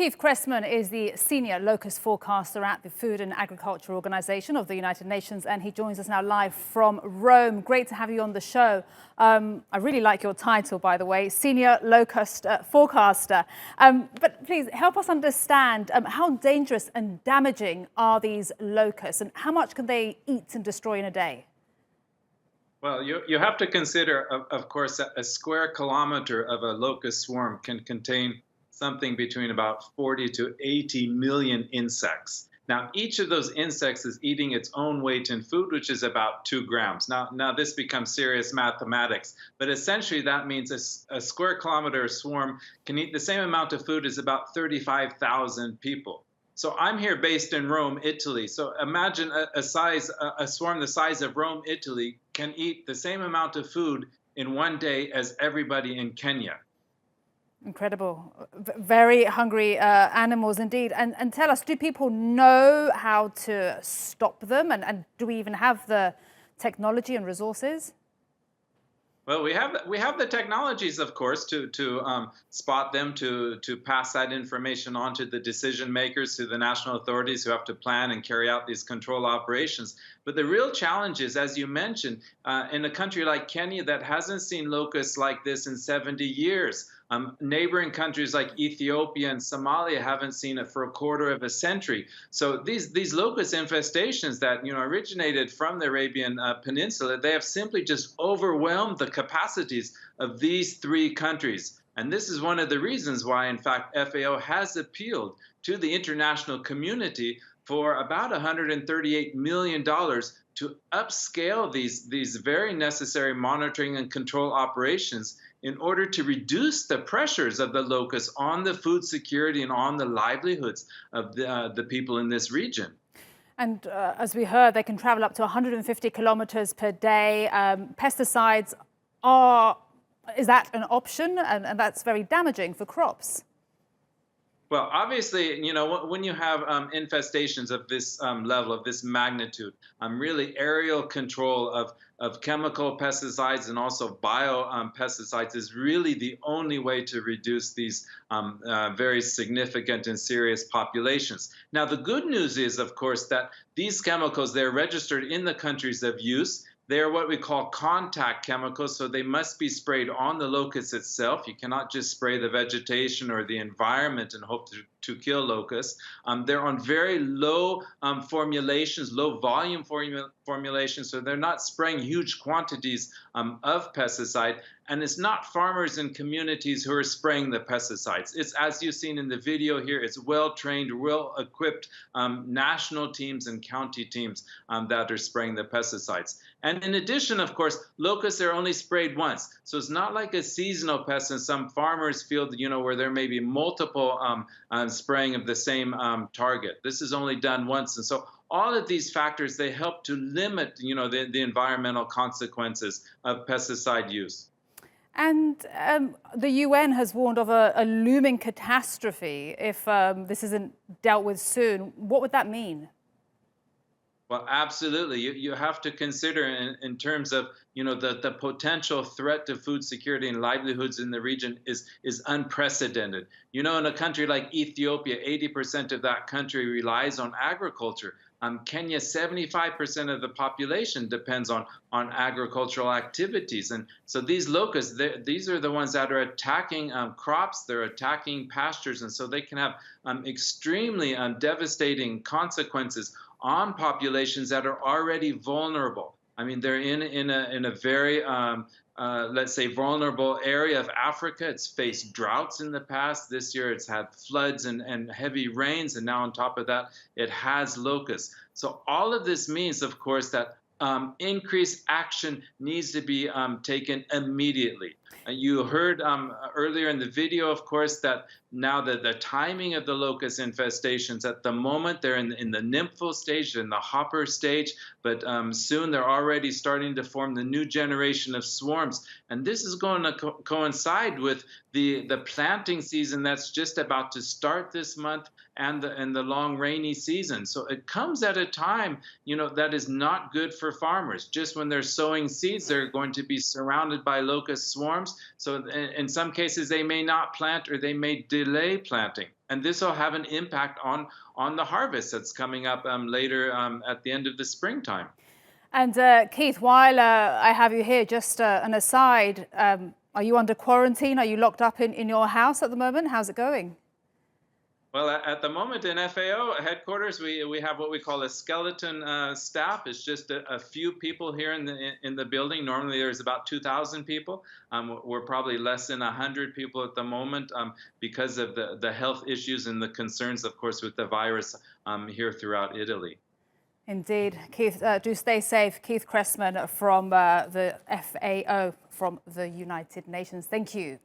Keith Cressman is the senior locust forecaster at the Food and Agriculture Organization of the United Nations, and he joins us now live from Rome. Great to have you on the show. I really like your title, by the way, senior locust forecaster. But please help us understand how dangerous and damaging are these locusts, and how much can they eat and destroy in a day? Well, you have to consider, of course, a square kilometer of a locust swarm can contain something between about 40 to 80 million insects. Now, each of those insects is eating its own weight in food, which is about 2 grams. Now this becomes serious mathematics, but essentially that means a square kilometer swarm can eat the same amount of food as about 35,000 people. So I'm here based in Rome, Italy. So imagine a swarm the size of Rome, Italy can eat the same amount of food in one day as everybody in Kenya. Incredible. Very hungry animals indeed. And tell us, do people know how to stop them? And do we even have the technology and resources? Well, we have the technologies, of course, to spot them, to pass that information on to the decision makers, to the national authorities who have to plan and carry out these control operations. But the real challenge is, as you mentioned, in a country like Kenya that hasn't seen locusts like this in 70 years. Neighboring countries like Ethiopia and Somalia haven't seen it for a quarter of a century. So these locust infestations that originated from the Arabian Peninsula, they have simply just overwhelmed the capacities of these 3 countries. And this is one of the reasons why, in fact, FAO has appealed to the international community for about $138 million to upscale these very necessary monitoring and control operations in order to reduce the pressures of the locusts on the food security and on the livelihoods of the people in this region. And as we heard, they can travel up to 150 kilometers per day. Pesticides is that an option? And that's very damaging for crops. Well, obviously, when you have infestations of this level, of this magnitude, really aerial control of chemical pesticides and also bio pesticides is really the only way to reduce these very significant and serious populations. Now, the good news is, of course, that these chemicals, they're registered in the countries of use. They are what we call contact chemicals, so they must be sprayed on the locust itself. You cannot just spray the vegetation or the environment and hope to kill locusts. They're on very low formulations, low volume formulations, so they're not spraying huge quantities of pesticide. And it's not farmers and communities who are spraying the pesticides. It's, as you've seen in the video here, it's well-trained, well-equipped national teams and county teams that are spraying the pesticides. And in addition, of course, locusts are only sprayed once. So it's not like a seasonal pest in some farmers' field, where there may be multiple spraying of the same target. This is only done once. And so all of these factors, they help to limit, the environmental consequences of pesticide use. And the UN has warned of a looming catastrophe if this isn't dealt with soon. What would that mean? Well, absolutely. You have to consider in terms of, the potential threat to food security and livelihoods in the region is unprecedented. In a country like Ethiopia, 80% of that country relies on agriculture. Kenya, 75% of the population depends on agricultural activities. And so these locusts, these are the ones that are attacking crops, they're attacking pastures, and so they can have extremely devastating consequences on populations that are already vulnerable. I mean, they're in a very let's say, vulnerable area of Africa. It's faced droughts in the past. This year it's had floods and heavy rains, and now on top of that, it has locusts. So all of this means, of course, that increased action needs to be taken immediately. You heard earlier in the video, of course, that now the timing of the locust infestations, at the moment they're in the nymphal stage, in the hopper stage, but soon they're already starting to form the new generation of swarms. And this is going to coincide with the planting season that's just about to start this month and the long rainy season. So it comes at a time, that is not good for for farmers. Just when they're sowing seeds, they're going to be surrounded by locust swarms. So in some cases, they may not plant or they may delay planting. And this will have an impact on the harvest that's coming up later at the end of the springtime. And Keith, while I have you here, just an aside, are you under quarantine? Are you locked up in your house at the moment? How's it going? Well, at the moment in FAO headquarters, we have what we call a skeleton staff. It's just a few people here in the building. Normally, there's about 2,000 people. We're probably less than 100 people at the moment because of the health issues and the concerns, of course, with the virus here throughout Italy. Indeed. Keith, do stay safe. Keith Cressman from the FAO from the United Nations. Thank you.